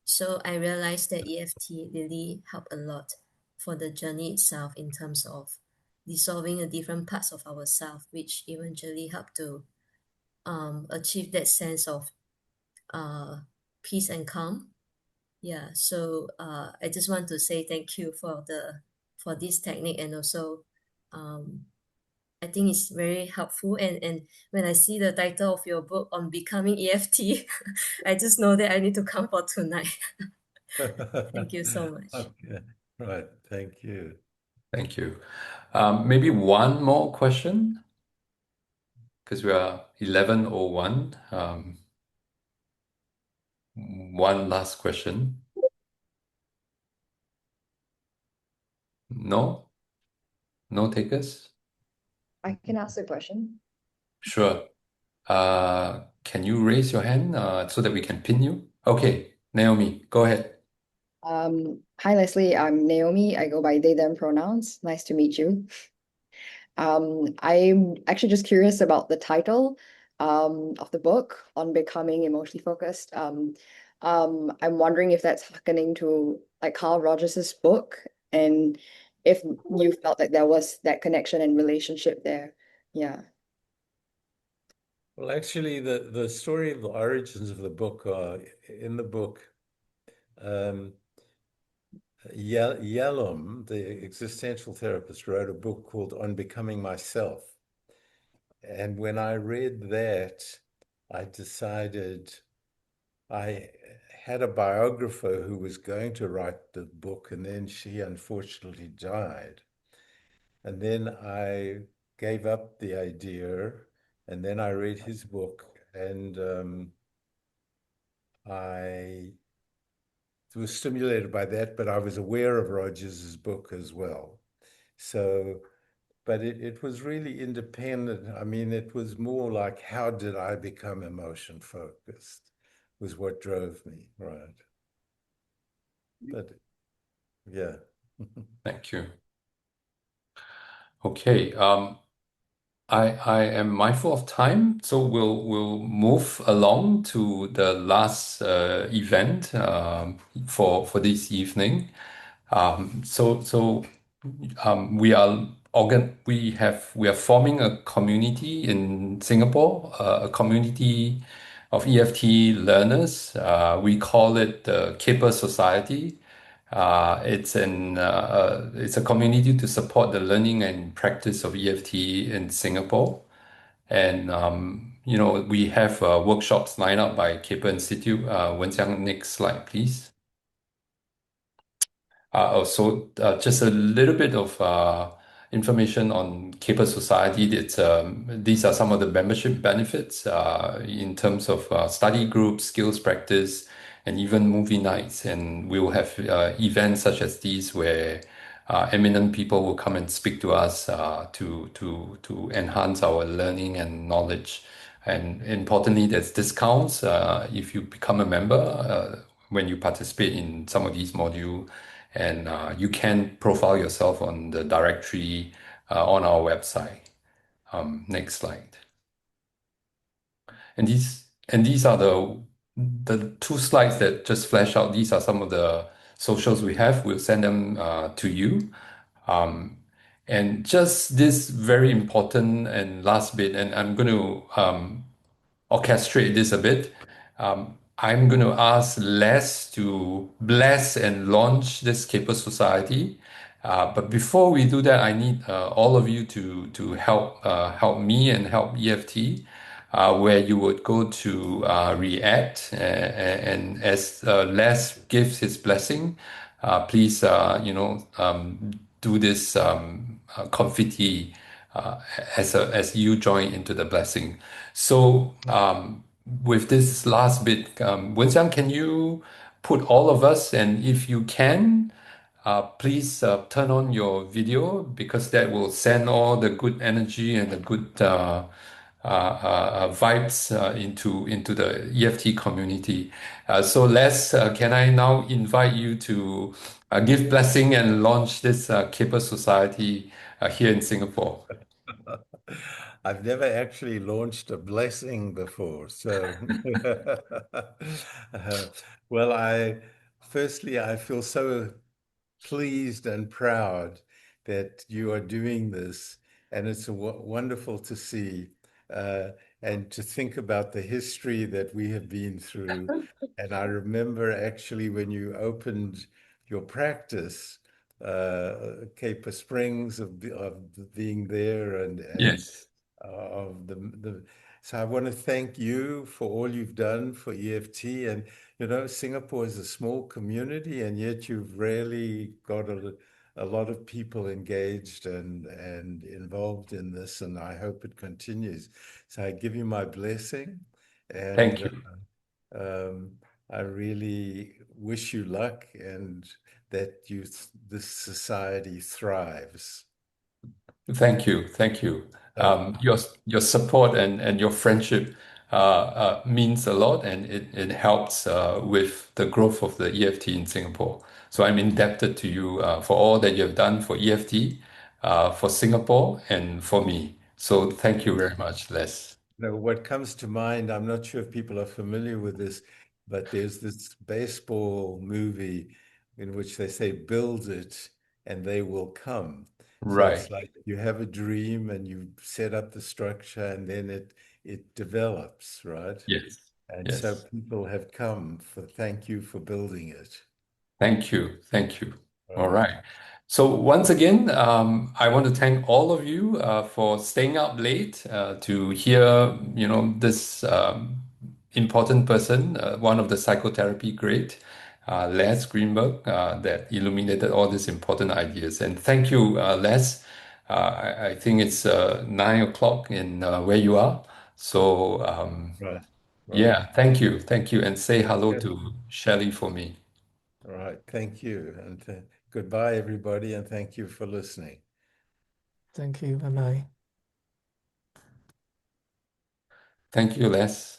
So I realized that EFT really helped a lot for the journey itself in terms of dissolving the different parts of ourselves, which eventually help to achieve that sense of peace and calm. Yeah, so I just want to say thank you for this technique, and also I think it's very helpful. And when I see the title of your book on becoming EFT, I just know that I need to come for tonight. Thank you so much. Okay, right. Thank you. Thank you. Maybe one more question, because we are 11:01. One last question. No? No takers? I can ask a question. Sure. Can you raise your hand so that we can pin you? Okay, Naomi, go ahead. Hi, Leslie. I'm Naomi. I go by they, them pronouns. Nice to meet you. I'm actually just curious about the title of the book on becoming emotionally focused. I'm wondering if that's hearkening to like Carl Rogers's book, and if you felt like there was that connection and relationship there. Yeah. Well, actually, the story of the origins of the book are in the book. Yalom, the existential therapist, wrote a book called On Becoming Myself. And when I read that, I decided I had a biographer who was going to write the book, and then she unfortunately died. And then I gave up the idea, and then I read his book, and I was stimulated by that, but I was aware of Rogers's book as well. So, but it was really independent. I mean, it was more like, how did I become emotion focused was what drove me, right? But yeah. Thank you. Okay. I am mindful of time, so we'll move along to the last event for this evening. We are forming a community in Singapore, a community of EFT learners. We call it the Keeper Society. It's a community to support the learning and practice of EFT in Singapore. And we have workshops lined up by Keeper Institute. Wenxiang, next slide, please. Just a little bit of information on Keeper Society. These are some of the membership benefits in terms of study groups, skills practice, and even movie nights. And we will have events such as these where eminent people will come and speak to us to enhance our learning and knowledge. And importantly, there's discounts if you become a member when you participate in some of these modules. And you can profile yourself on the directory on our website. Next slide. And these are the two slides that just flash out. These are some of the socials we have. We'll send them to you. And just this very important and last bit, and I'm going to orchestrate this a bit. I'm going to ask Les to bless and launch this Keeper Society. But before we do that, I need all of you to help me and help EFT, where you would go to React, and as Les gives his blessing, please do this confetti as you join into the blessing. So with this last bit, Wenxiang, can you put all of us, and if you can, please turn on your video, because that will send all the good energy and the good vibes into the EFT community. So Les, can I now invite you to give blessing and launch this Keeper Society here in Singapore? I've never actually launched a blessing before. So, well, I feel so pleased and proud that you are doing this, and it's wonderful to see. and to think about the history that we have been through. And I remember actually when you opened your practice, Caper Springs, of being there, and Yes. of the. So I want to thank you for all you've done for EFT. And you know, Singapore is a small community, and yet you've really got a lot of people engaged and involved in this, and I hope it continues. So I give you my blessing, Thank and you. um, I really wish you luck and that this society thrives. Thank you. Thank you. So, Your support and your friendship means a lot, and it helps with the growth of the EFT in Singapore. So I'm indebted to you for all that you have done for EFT, for Singapore, and for me. So thank you very much, Les. you know, what comes to mind, I'm not sure if people are familiar with this, but there's this baseball movie in which they say, build it and they will come. So Right. it's like you have a dream and you set up the structure and then it develops, right? Yes. And so Yes. people have come for thank you for building it. Thank you. Thank you. All All right. right. So once again, I want to thank all of you for staying up late to hear, this important person, one of the psychotherapy great, Les Greenberg, that illuminated all these important ideas. And thank you, Les. I think it's 9 o'clock in where you are. So Right. Right. yeah, thank you. Thank you. And say hello Yeah. to Shelley for me. All right. Thank you. And goodbye, everybody. And thank you for listening. Thank you. Bye bye. Thank you, Les.